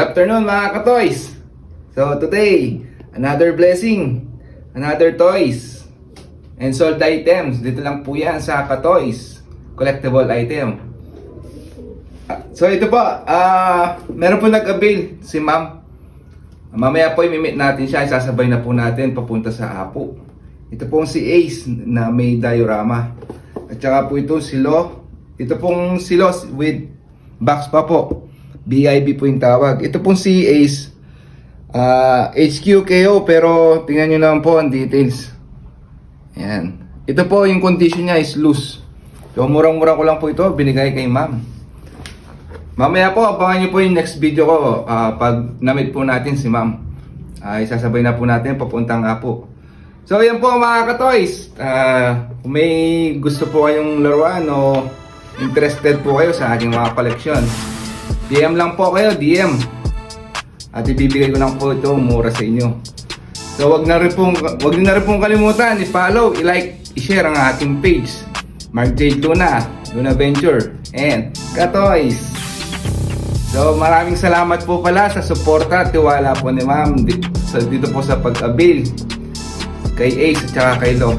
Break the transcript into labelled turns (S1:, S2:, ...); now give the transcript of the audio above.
S1: afternoon mga ka-toys. So today, another blessing, another toys and sold items. Dito lang po yan sa ka-toys, collectible item. So ito po, meron po nag-avail si ma'am. Mamaya po i-meet natin siya, isasabay na po natin papunta sa Apo. Ito pong si Ace na may diorama. At saka po ito si Lo. Ito pong si Lo with box pa po. BIB po yung tawag. Ito pong si Ace, HQKO, pero tingnan nyo naman po ang details. Ayan. Ito po yung condition niya is loose. So murang-mura ko lang po ito, binigay kay ma'am. Mamaya po, abangan nyo po yung next video ko pag na-meet po natin si ma'am. Isasabay na po natin papuntang Apo. So yan po mga ka-toys. Kung may gusto po kayong laruan o interested po kayo sa aking mga koleksyon, DM lang po kayo, DM. At ibibigay ko lang po ito mura sa inyo. So wag niyo na rin pong kalimutan i-follow, i-like, i-share ang ating page. Mark J. Luna Venture and ka-toys. So maraming salamat po pala sa suporta at tiwala po ni ma'am dito po sa pag-avail kay Ace at saka kay Lo.